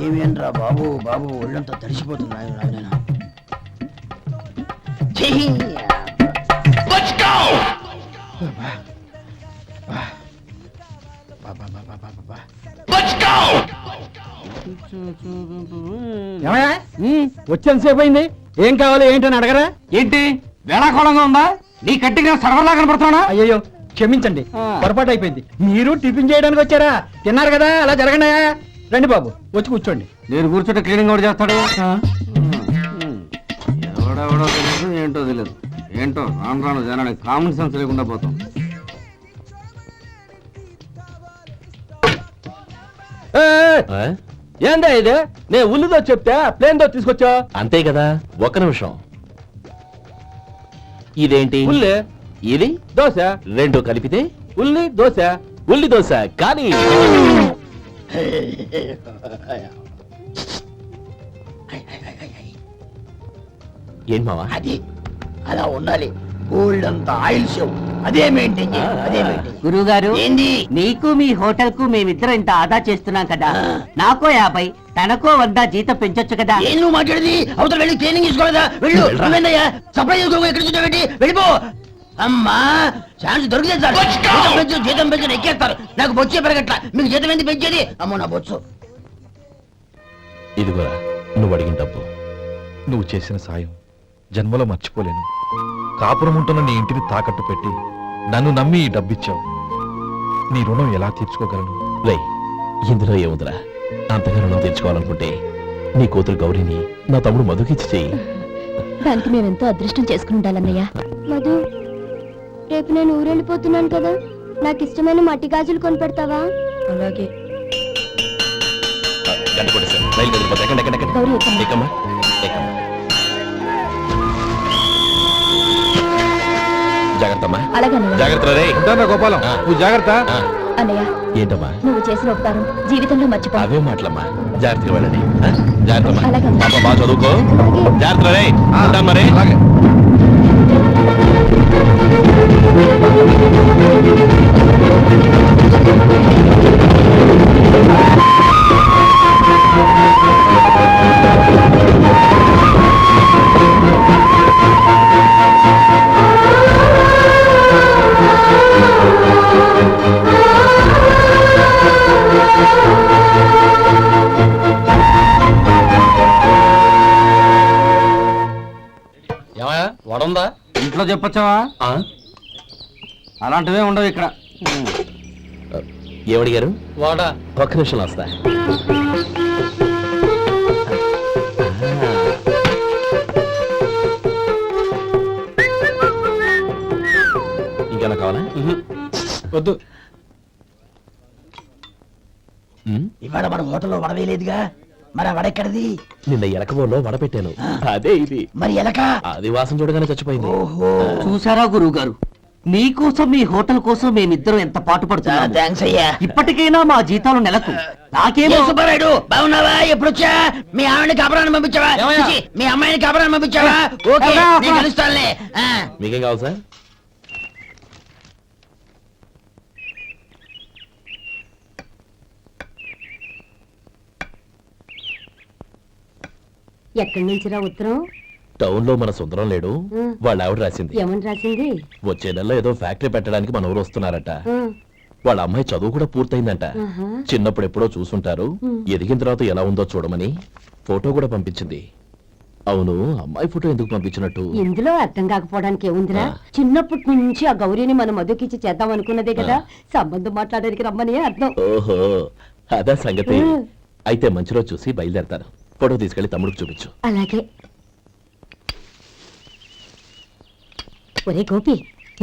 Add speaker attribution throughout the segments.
Speaker 1: ఏమేంట్రా బాబు బాబు ఒళ్ళంతా తడిసిపోతుంది ఆయన
Speaker 2: వచ్చేంతసేపు అయింది. ఏం కావాలి ఏంటని అడగరా? ఏంటి వేళాకోళంగా ఉందా? నీ కట్టిగా సర్వర్లా కనపడుతున్నా? అయ్యో క్షమించండి, పొరపాటు అయిపోయింది. మీరు టిఫిన్ చేయడానికి వచ్చారా? తిన్నారు కదా, అలా జరగండి. రండి బాబు, వచ్చి కూర్చోండి. నేను కూర్చుంటే క్లీనింగ్ కూడా చేస్తాడు. ఎవడెవడో తెలియదు, ఏంటో తెలియదు. ఏంటో రాను రాను జనానికి కామన్ సెన్స్ లేకుండా పోతాం. ఏందా ఇది? నేను ఉల్లిదో చెప్తే ప్లేన్ దో తీసుకొచ్చా అంతే కదా. ఒక్క నిమిషం. ఇదేంటి? ఉల్లి. ఇది దోశ. రెండు కలిపితే ఉల్లి దోశ. ఉల్లి దోశ కానీ ఏం మావా?
Speaker 1: అది అలా ఉండాలి. గోల్డ్ అంత ఆయిల్ షో అదే మెయింటైన్ చేయాలి. అదే మెయింటైన్.
Speaker 3: గురువు గారు,
Speaker 1: ఏంది?
Speaker 3: నీకు మీ హోటల్ కు మేమిద్దరం ఇంత ఆదా చేస్తున్నాం కదా, నాకో 50 తనకో 100 జీతం పెంచొచ్చు కదా.
Speaker 1: ఏం నువ్వు మాట్లాడేది? అవతల వెళ్ళి ట్రైనింగ్ తీసుకోలేదా? వెళ్ళు. నువ్వేందయ్యా సప్లై చేసుకో, ఎక్కడ చూసావేంటి? వెళ్ళిపో. అమ్మా ఛాన్స్ దొరికితే సార్ జీతం పెంచు ఎక్కేస్తారు. నాకు బొచ్చే పెరగట్ల. మీకు జీతం ఎందుకు పెంచేది? అమ్మో నా బొచ్చు.
Speaker 4: ఇదిగోరా నువ్వు అడిగిన డబ్బు. నువ్వు చేసిన సాయం జన్మలో మర్చిపోలేను. కాపురం ఉంటున్న నీ ఇంటిని తాకట్టు పెట్టి నన్ను నమ్మి ఈ డబ్బిచ్చావు. నీ రుణం ఎలా తీర్చుకోగలను?
Speaker 5: రే, ఇందులో ఏముందిరా? అంతగా రుణం తీర్చుకోవాలనుకుంటే నీ కూతురు గౌరీని నా తమ్ముడు మధుకిచ్చి చెయ్యి.
Speaker 6: దానికి మేమెంతో అదృష్టం చేసుకుని ఉండాలన్నయ్య. మధు, రేపు నేను ఊరెళ్ళిపోతున్నాను కదా, నాకు ఇష్టమైన మట్టి గాజులు కొని పెడతావా? అలాగే. గౌరీ ఎక్కమ్మా.
Speaker 5: జాగ్రత్తమ్మా.
Speaker 6: అలాగే
Speaker 5: జాగ్రత్త రే.
Speaker 4: గోపాలం, నువ్వు జాగ్రత్త.
Speaker 6: అన్నయ్య,
Speaker 5: ఏంటమ్మా
Speaker 6: నువ్వు చేసిన ఉపకారం జీవితంలో మర్చిపో.
Speaker 5: అవే మాటలమ్మా. జాగ్రత్తగా వెళ్ళండి. జాగ్రత్తమ్మా.
Speaker 6: అలాగే.
Speaker 5: పాప బాగా చదువుకో. జాగ్రత్త రే. మరి
Speaker 2: వడుందా? ఇంట్లో చెప్పొచ్చావా? అలాంటివే ఉండవు ఇక్కడ.
Speaker 5: ఏమడిగారు?
Speaker 2: వాడా.
Speaker 5: ఒక్క నిమిషం వస్తా. ఇంకేనా కావాలా?
Speaker 2: వద్దు.
Speaker 1: ఇవాళ మన హోటల్లో వడవేయలేదుగా, మరి ఆ వడెక్కడిది?
Speaker 5: నిన్న ఎలకబోలో వడ పెట్టాను. అదే ఇది.
Speaker 1: మరి ఎలక?
Speaker 5: అది వాసన చూడగానే చచ్చిపోయింది.
Speaker 3: చూసారా గురువు గారు, మీకోసం మీ హోటల్ కోసం మేమిద్దరం ఎంత పాటు పడుతున్నాం.
Speaker 1: థాంక్స్ అయ్యా.
Speaker 3: ఇప్పటికైనా మా జీతాలు నెలకు నాకేమో.
Speaker 1: సుబ్బారాయుడు బాగున్నావా? ఎప్పుడొచ్చా? మీ ఆవిడని కాపురాన్ని పంపించావా? మీ అమ్మాయిని కాపురాన్ని పంపించావా? ఓకే, నేను కలుస్తానులే.
Speaker 5: మీకేం కావాలి సార్?
Speaker 6: ఎక్కడి నుంచిరా ఉత్తరం?
Speaker 5: టౌన్ లో మన సుందరం లేడు, వాళ్ళ ఆవిడ రాసింది.
Speaker 6: ఏమని రాసింది?
Speaker 5: వచ్చే నెలలో ఏదో ఫ్యాక్టరీ పెట్టడానికి మన ఊరు వస్తున్నారట. వాళ్ళ అమ్మాయి చదువు కూడా పూర్తయిందంట. చిన్నప్పుడు ఎప్పుడో చూసుంటారు. ఎదిగిన తర్వాత ఎలా ఉందో చూడమని ఫోటో కూడా పంపించింది. అవును, అమ్మాయి ఫోటో ఎందుకు పంపించినట్టు?
Speaker 6: ఇందులో అర్థం కాకపోవడానికి ఏముందిరా? చిన్నప్పటి నుంచి ఆ గౌరీని మనం మధుకిచ్చి చేద్దాం అనుకున్నదే కదా, సంబంధం మాట్లాడడానికి రమ్మని అర్థం.
Speaker 5: ఓహో, అదా సంగతి. అయితే మంచి రోజు చూసి బయలుదేరతాను. ఫోటో తీసుకెళ్లి తమ్ముడికి చూపించు.
Speaker 6: అలాగే. ఒరే గోపి,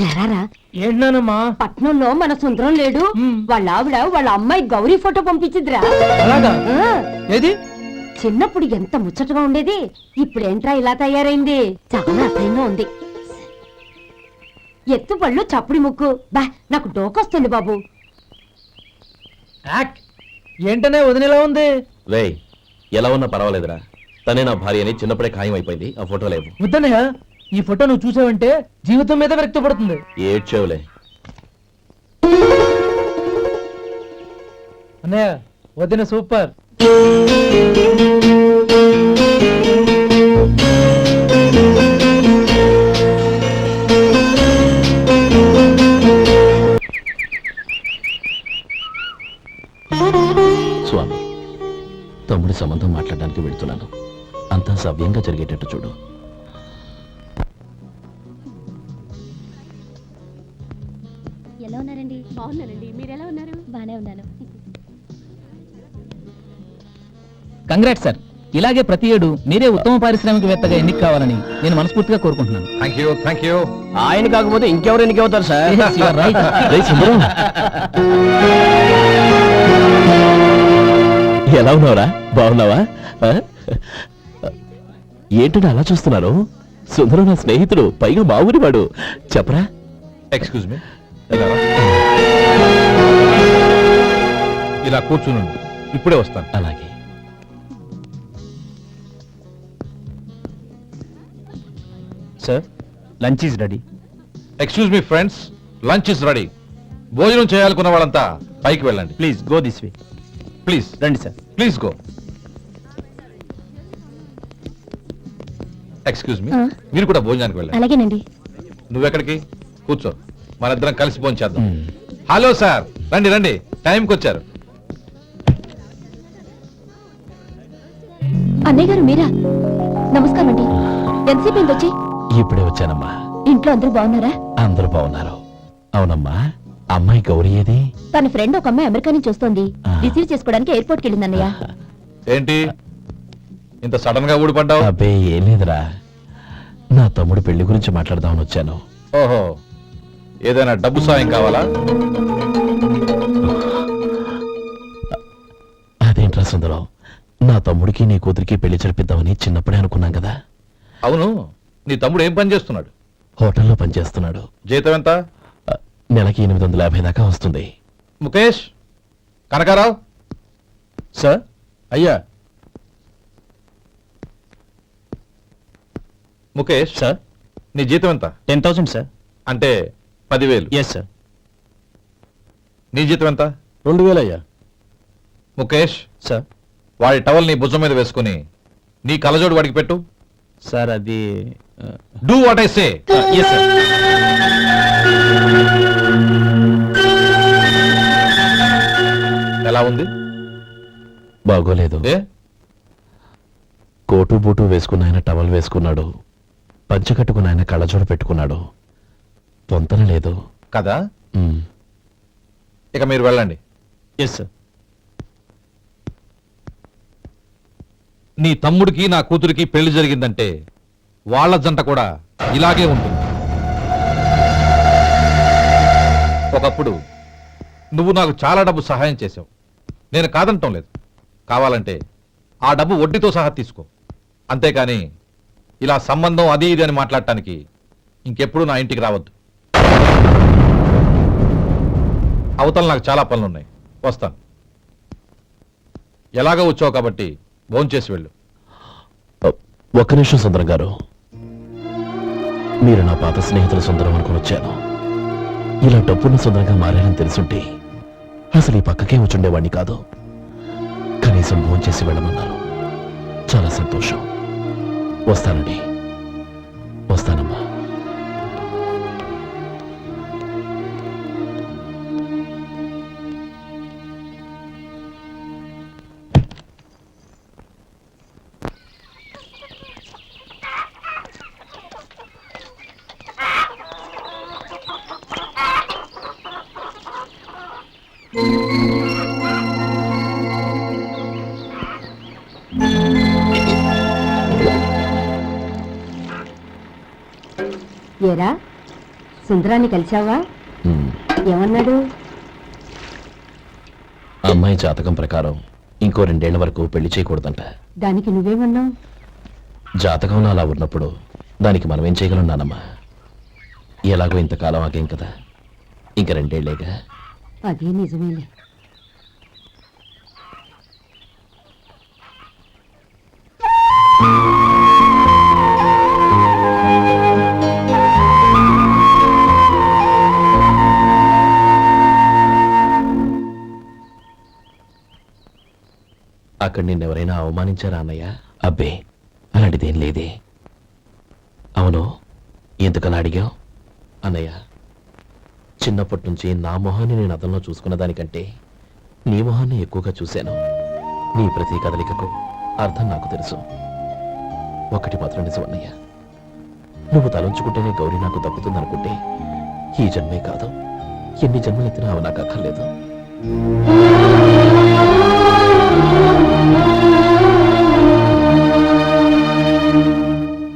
Speaker 6: ఎలారా?
Speaker 2: ఏంటమ్మా?
Speaker 6: పట్నంలో మన సుందరం లేడు, వాళ్ళ ఆవిడ వాళ్ళ అమ్మాయి గౌరీ ఫోటో పంపించిద్రా.
Speaker 2: అలాగా? ఏది?
Speaker 6: చిన్నప్పుడు ఎంత ముచ్చటగా ఉండేది, ఇప్పుడేంట్రా ఇలా తయారైంది? చాలా అసహ్యంగా ఉంది. ఎత్తు పళ్ళు చప్పుడి ముక్కు. బా, నాకు డోకొస్తుంది బాబు.
Speaker 2: ఏంటనే వదినేలా ఉంది?
Speaker 5: రే, ఎలా ఉన్నా పర్వాలేదురా. తనే నా భార్య అని చిన్నప్పుడే ఖాయం అయిపోయింది. ఆ ఫోటో లేవు.
Speaker 2: వద్దన్నయ్య, ఈ ఫోటో నువ్వు చూసావంటే జీవితం మీద వ్యక్తపడుతుంది.
Speaker 5: ఏడ్చేవులే.
Speaker 2: అన్నయ్య, వదిన సూపర్.
Speaker 5: స్వామి, తమ్ముడి సంబంధం మాట్లాడడానికి వెళ్తున్నాను. అంతా సవ్యంగా జరిగేటట్టు చూడు.
Speaker 6: ఎలా ఉన్నారండి?
Speaker 7: బాగున్నానండి, మీరు ఎలా ఉన్నారు?
Speaker 6: బానే ఉన్నాను.
Speaker 2: Congrats sir. ఇలాగే ప్రతి ఏడు మీరే ఉత్తమ పారిశ్రామికవేత్తగా ఎన్నిక కావాలని నేను మనస్ఫూర్తిగా కోరుకుంటున్నాను.
Speaker 4: Thank you.
Speaker 3: ఆయన కాకపోతే ఇంకెవరు ఎన్నికవుతారు sir?
Speaker 2: Yes, you are right.
Speaker 5: రేయ్ సుందరం, ఎలా ఉన్నావురా? బాగున్నావా? ఆ? ఏంటంటే అలా చూస్తున్నారు? సుందరం నా స్నేహితుడు, పైగా మా ఊరి వాడు. చెప్పరా?
Speaker 4: Excuse me. ఇలా కూర్చుని ఇప్పుడే వస్తాను.
Speaker 5: అలాగే.
Speaker 2: Sir, lunch is ready.
Speaker 4: Excuse me friends, lunch is ready. భోజనం చేయాలనుకున్న వాళ్ళంతా పైకి వెళ్ళండి.
Speaker 2: Please go this way.
Speaker 4: Please
Speaker 2: రండి sir.
Speaker 4: Please go. Excuse me,
Speaker 6: ఆ.
Speaker 4: మీరు కూడా భోజనానికి వెళ్ళండి.
Speaker 6: అలాగేనండి.
Speaker 4: నువ్వెక్కడికి? కూర్చో, మనిద్దరం కలిసి భోజనం చేద్దాం.
Speaker 5: మ్.
Speaker 4: హలో సార్, రండి రండి, టైంకి వచ్చారు.
Speaker 6: అన్నయ్య గారు మీరా? నమస్కారం అండి. ఎంతసేపు అయింది వచ్చి?
Speaker 5: ఇప్పుడే వచ్చానమ్మా.
Speaker 6: ఇంట్లో అందరూ బాగున్నారా?
Speaker 5: అందరూ బాగున్నారు. అవునమ్మా, అమ్మాయి గౌరీ ఏది?
Speaker 6: తన ఫ్రెండ్ ఒక అమ్మాయి అమెరికా నుంచి వస్తోంది.
Speaker 5: ఆ.
Speaker 6: రిసీవ్ చేసుకోవడానికి ఎయిర్పోర్ట్కి వెళ్ళింది అన్నయ్య.
Speaker 4: ఏంటి ఇంత సడన్ గా ఊడిపడ్డావు?
Speaker 5: అబ్బే ఏం లేదురా, నా తమ్ముడు పెళ్లి గురించి మాట్లాడదామని వచ్చాను.
Speaker 4: ఓహో, ఏదైనా డబ్బు సాయం కావాలా?
Speaker 5: అదేంట్రా సుందరం, నా తమ్ముడికి నీ కూతురికి పెళ్లి జరిపిద్దామని చిన్నప్పుడే అనుకున్నాం కదా.
Speaker 4: అవును, నీ తమ్ముడు ఏం పని చేస్తున్నాడు?
Speaker 5: హోటల్లో పనిచేస్తున్నాడు.
Speaker 4: జీతం ఎంత?
Speaker 5: నెలకి 850 దాకా వస్తుంది.
Speaker 4: ముఖేష్, కనకారావు.
Speaker 2: సార్.
Speaker 4: అయ్యా ముఖేష్,
Speaker 2: సార్.
Speaker 4: నీ జీతం ఎంత?
Speaker 2: 10,000 సార్.
Speaker 4: అంటే 10,000.
Speaker 2: Yes sir.
Speaker 4: నీ జీతం ఎంత?
Speaker 2: 2,000 అయ్యా.
Speaker 4: ముఖేష్,
Speaker 2: సార్.
Speaker 4: వాడి టవల్ నీ భుజం మీద వేసుకుని నీ కలజోడు వాడికి పెట్టు.
Speaker 2: సార్ అది
Speaker 4: do what I say.
Speaker 2: Yes sir.
Speaker 4: ఎలా ఉంది?
Speaker 5: బాగోలేదు.
Speaker 4: ఏ?
Speaker 5: కోటు బూటు వేసుకున్న ఆయన టవల్ వేసుకున్నాడు, పంచ కట్టుకున్న ఆయన కళ్ళజోడు పెట్టుకున్నాడు. పొంతన లేదు
Speaker 4: కదా?
Speaker 5: మ్.
Speaker 4: ఇక మీరు వెళ్ళండి.
Speaker 2: Yes sir.
Speaker 4: నీ తమ్ముడికి నా కూతురికి పెళ్లి జరిగిందంటే వాళ్ళ జంట కూడా ఇలాగే ఉంటుంది. ఒకప్పుడు నువ్వు నాకు చాలా డబ్బు సహాయం చేశావు, నేను కాదంటం లేదు. కావాలంటే ఆ డబ్బు వడ్డీతో సహా తీసుకో. అంతేకాని ఇలా సంబంధం అది ఇది అని మాట్లాడటానికి ఇంకెప్పుడు నా ఇంటికి రావద్దు. అవతల నాకు చాలా పనులున్నాయి, వస్తాను. ఎలాగో వచ్చావు కాబట్టి భోంచేసి వెళ్ళు.
Speaker 5: ఒక్క నిమిషం సుందరం గారు, మీరు నా పాత స్నేహితుల సుందరం అనుకుని వచ్చాను. ఇలా డబ్బున్న సుందరంగా మారారని తెలుసుంటే అసలు ఈ పక్కకే వచ్చుండేవాడిని కాదు. కనీసం భోంచేసి వెళ్ళమన్నారు, చాలా సంతోషం. వస్తానండి. వస్తానమ్మా.
Speaker 7: ఏరా, సుందరాన్ని కలిశావా?
Speaker 5: మ్.
Speaker 7: ఏమన్నాడు?
Speaker 5: అమ్మాయి జాతకం ప్రకారం ఇంకో 2 ఏళ్ల వరకు పెళ్లి చేయకూడదంట.
Speaker 7: దానికి నువ్వేమన్నావు?
Speaker 5: జాతకంలో అలా ఉన్నప్పుడు దానికి మనం ఏం చేయగలం నానమ్మా? ఎలాగో ఇంతకాలం ఆగేం కదా, ఇంక 2 ఏళ్లేగా.
Speaker 7: అదే నిజమేలే.
Speaker 5: అక్కడ నిన్నెవరైనా అవమానించారా అన్నయ్య? అబ్బే, అలాంటిదేం లేదే. అవును, ఎందుకలా అడిగావు? అన్నయ్య, చిన్నప్పటి నుంచి నా మొహాన్ని నేను అతనిలో చూసుకున్న దానికంటే నీ మొహాన్ని ఎక్కువగా చూశాను. నీ ప్రతి కదలికకు అర్థం నాకు తెలుసు. ఒకటి మాత్రం నిజం అన్నయ్య, నువ్వు తలంచుకుంటేనే గౌరీ నాకు దక్కుతుందనుకుంటే ఈ జన్మే కాదు, ఎన్ని జన్మలెత్తినా అవి నాకు అక్కర్లేదు.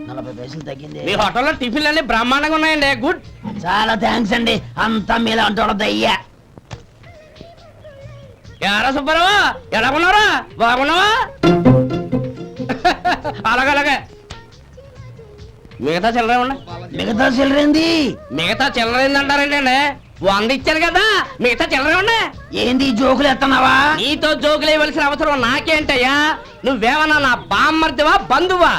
Speaker 1: 40 పైసలు తగ్గింది.
Speaker 2: మీ హోటల్లో టిఫిన్లు అన్ని బ్రహ్మాండంగా ఉన్నాయండి. గుడ్.
Speaker 1: చాలా థ్యాంక్స్ అండి. అంతా మీలా అంటాడు అయ్యా.
Speaker 2: ఎరా సుబ్బారావు, ఎలా ఉన్నారా? బాగున్నావా? అలాగే మిగతా చిల్లర ఉన్నా.
Speaker 1: మిగతా చిల్లరేంది?
Speaker 2: మిగతా చిల్లర ఏందంటారండి? 100 ఇచ్చారు కదా, మిగతా చిల్లర ఉన్నా.
Speaker 1: ఏంది జోకులు ఎత్తన్నావా?
Speaker 2: నీతో జోకులు ఇవ్వాల్సిన అవసరం నాకేంటయ్యా? నువ్వేమన్నా నా బామ్మర్దివా, బంధువా?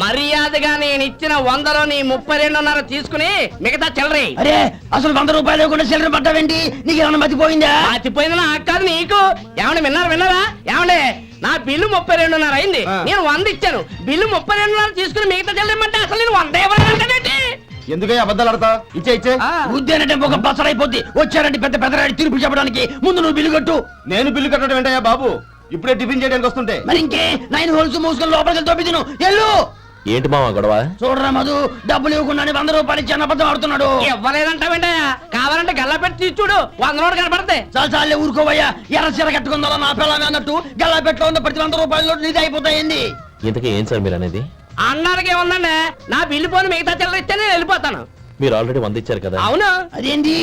Speaker 2: మర్యాదగా నేను ఇచ్చిన 100లో నీ 32.5 తీసుకుని మిగతా చిల్లరి.
Speaker 1: అరే, అసలు 100 రూపాయలు కూడా చిల్లర పడ్డావేంటి? నీకు ఏమన్నా మతిపోయిందా?
Speaker 2: మర్చిపోయింది నాకు కాదు, నీకు. ఏమండి విన్నారా? ఏమండి, నా బిల్లు 32.5 అయింది. నేను 100 ఇచ్చాను. బిల్లు 32.5 తీసుకుని మిగతా చెల్లిమంటే అసలు నేను 100 ఇవ్వాలంటే
Speaker 8: ఎందుకయ్యా అబద్ధాలు ఆడతా? ఇచ్చే
Speaker 1: ఉద్యానంటే ఒక బసరైపోద్ది. వచ్చారంటే పెద్ద పెద్దరాడి తీర్పు చెప్పడానికి ముందు నువ్వు బిల్లు కట్టు.
Speaker 8: నేను బిల్లు కట్టడం ఏంటయ్యా బాబు? ఇప్పుడే టిఫిన్ చేయడానికి వస్తుంటే.
Speaker 1: మరి ఇంకే 9 హోల్స్ మూసుకొని లోపలికి తోపి తిను. ఎల్లు.
Speaker 5: ఏంటి మావా గొడవ?
Speaker 1: చూడరా మధు, డబ్బులు ఇవ్వకుండా 100 రూపాయలు ఇచ్చి అబద్ధం ఆడుతున్నాడు.
Speaker 2: ఇవ్వలేదంటావేంటయ్యా? కావాలంటే గల్లా పెట్టి తీసి చూడు, 100 నోటు కనపడతాయి.
Speaker 1: చాలే ఊరుకోవయ్యా. ఎర్ర చీర కట్టుకుందా నా పిల్లమే అన్నట్టు గల్లా పెట్లో ఉన్న ప్రతి 100 రూపాయలు నీది అయిపోతాయింది.
Speaker 5: ఇంతకీ ఏం సార్ మీరు అనేది?
Speaker 2: అన్నానికి ఏముందండి, నా బిల్లు పోని మిగతా చిల్లర ఇస్తే నేను వెళ్ళిపోతాను.
Speaker 5: మీరు ఆల్రెడీ 100 ఇచ్చారు కదా.
Speaker 2: అవును.
Speaker 1: అదేంటి?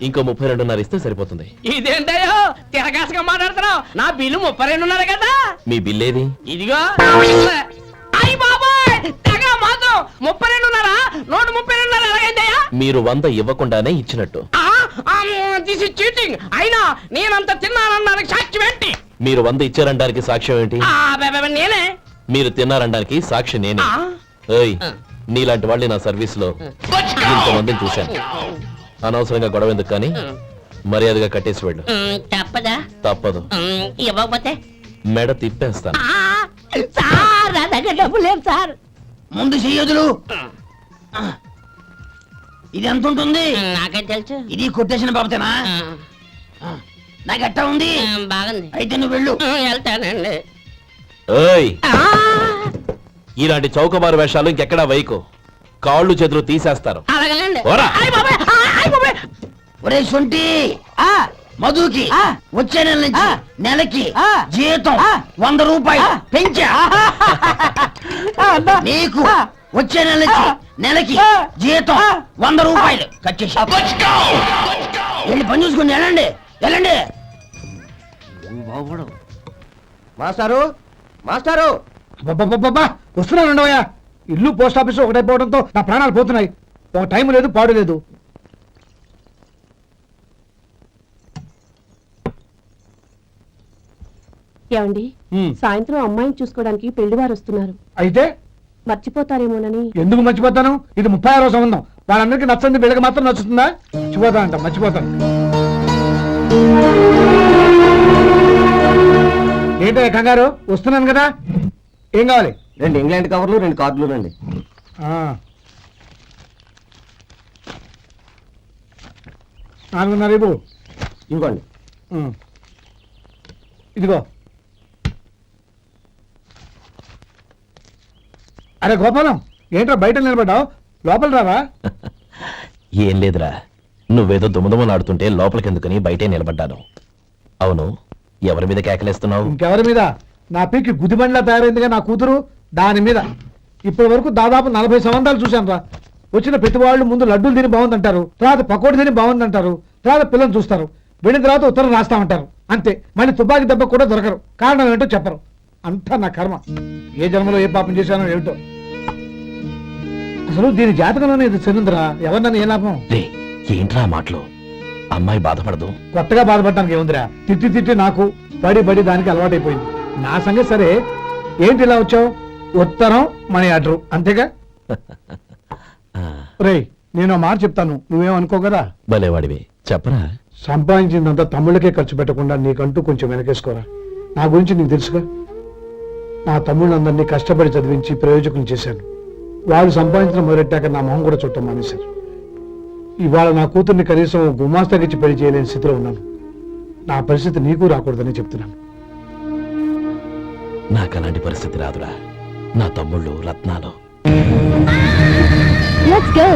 Speaker 5: ఇంకో 32.5 ఇస్తే సరిపోతుంది.
Speaker 2: ఇదేంటయ్యో తిరగాసుగా మాట్లాడుతున్నావు? నా బిల్లు 32.5 కదా.
Speaker 5: మీ బిల్ ఏది?
Speaker 2: ఇదిగో. అయ్య బాబాయ్, తెగ మాత్రం 32.5 నోటు 32.5 ఎలాగైందయ్యా?
Speaker 5: మీరు 100 ఇవ్వకుండానే ఇచ్చినట్టు.
Speaker 2: This is cheating. అయినా నేనంత తిన్నానన్నానికి సాక్ష్యం ఏంటి?
Speaker 5: మీరు 100 ఇచ్చారనడానికి సాక్ష్యం ఏంటి?
Speaker 2: నేనే.
Speaker 5: మీరు తిన్నారనడానికి సాక్షి నేనే. ఏయ్, నీలాంటి వాళ్ళని నా సర్వీస్ లో ఇంతమందిని చూశాను. అనవసరంగా గొడవ ఎందుకు కానీ మర్యాదగా కట్టేసి వెళ్ళు.
Speaker 3: తప్పదా?
Speaker 5: తప్పదు.
Speaker 3: ఇవ్వకపోతే
Speaker 5: మెడ తిప్పేస్తాను.
Speaker 3: సార్, నా దగ్గర డబ్బు లేదు సార్.
Speaker 1: ముందు చెయ్యదులు. ఇది ఎంత ఉంటుంది?
Speaker 3: నాకేం తెలుసు.
Speaker 1: ఇది కొట్టేసిన బాబతేనా? నాకు ఎట్టా ఉంది?
Speaker 3: బాగుంది.
Speaker 1: అయితే నువ్వు వెళ్ళు.
Speaker 3: వెళ్తానండి.
Speaker 5: ఏయ్, ఇలాంటి చౌకబారు వేషాలు ఇంకెక్కడా వైకు. కాళ్ళు చేతులు తీసేస్తారు.
Speaker 3: అలాగేనండి.
Speaker 5: ఓరా.
Speaker 1: ఒరే సొంటి, మధుకి వచ్చే నెల నుంచి నెలకి జీతం 100 రూపాయలు పెంచా. నీకు వచ్చే నెల నుంచి నెలకి జీతం 100 రూపాయలు కట్ చేసి వెళ్ళి పని చూసుకుని వెళ్ళండి.
Speaker 8: మాస్టారు, మాస్టారు,
Speaker 2: వస్తున్నాను ఉండవయ్యా. ఇల్లు పోస్ట్ ఆఫీసు ఒకటైపోవడంతో నా ప్రాణాలు పోతున్నాయి. ఒక టైం లేదు, పాడు లేదు.
Speaker 7: ఏమండి, సాయంత్రం అమ్మాయిని చూసుకోవడానికి పెళ్లివారు వస్తున్నారు.
Speaker 2: అయితే
Speaker 7: మర్చిపోతారేమోనని.
Speaker 2: ఎందుకు మర్చిపోతాను? ఇది 36వ సంబంధం. వాళ్ళందరికీ నచ్చంది వీళ్ళకి మాత్రం నచ్చుతుందా? మర్చిపోతాను. ఏంటో కంగారు? వస్తున్నాను కదా. ఏం కావాలి?
Speaker 8: 2 ఇంగ్లాండ్ కవర్లు, 2 కార్డులు రండి.
Speaker 2: ఆ. 4:30 ఇవ్వు.
Speaker 8: ఇవ్వండి.
Speaker 2: ఇదిగో. అరే గోపాలం, ఏంట్రా బయట నిలబడ్డావు? లోపల రావా?
Speaker 5: ఏం లేదురా, నువ్వేదో దుమదుమలాడుతుంటే లోపలికెందుకని బయటే నిలబడ్డాను. అవును, ఎవరి మీద కేకలేస్తున్నావు?
Speaker 2: ఇంకెవరి మీద? నా పీకి గుదిబండ్లా తయారైందిగా నా కూతురు, దాని మీద. ఇప్పటి వరకు దాదాపు 40 సంవత్సరాలు చూశాను రా. వచ్చిన ప్రతి వాళ్ళు ముందు లడ్డూలు తిని బాగుందంటారు, తర్వాత పకోడీ తిని బాగుందంటారు, తర్వాత పిల్లలు చూస్తారు, వెళ్ళిన తర్వాత ఉత్తరం రాస్తామంటారు. అంతే, మళ్ళీ తుపాకీ దెబ్బ కూడా దొరకరు. కారణం ఏంటో చెప్పరు. అంతా నా కర్మ. ఏ జన్మలో ఏ పాపం చేశానో ఏమిటో. అసలు దీని జాతకంలోనే ఇది చెందుందిరా. ఎవరినని ఏ లాభం?
Speaker 5: రే, ఏంట్రా మాటలు? అమ్మాయి బాధపడదు.
Speaker 2: కొత్తగా బాధపడటానికి ఏముందిరా? తిట్టి నాకు బడి దానికి అలవాటైపోయింది. నా సంగతి సరే, ఏంటి ఇలా వచ్చావు? ఉత్తరం, మనీ ఆర్డర్, అంతేగా? రేయ్, నేను మాట చెప్తాను, నువ్వేమనుకో కదా.
Speaker 5: భలేవాడివి, చెప్పరా.
Speaker 2: సంపాదించిందంతా తమ్ముళ్ళకే ఖర్చు పెట్టకుండా నీకంటూ కొంచెం వెనకేసుకోరా. నా గురించి నీకు తెలుసుగా.
Speaker 9: నా తమ్ముళ్ళందరినీ కష్టపడి చదివించి ప్రయోజకులు చేశాను. వాళ్ళు సంపాదించడం మొదలెట్టాక నా మొహం కూడా చుట్టం మానేశారు. ఇవాళ నా కూతుర్ని కనీసం గుమాస్తాకిచ్చి పెళ్లి చేయలేని స్థితిలో ఉన్నాను. నా పరిస్థితి నీకు రాకూడదని చెప్తున్నాను.
Speaker 5: నాకు అలాంటి పరిస్థితి రాదురా. నా తమ్ముళ్ళు రత్నాలు.
Speaker 6: Let's go.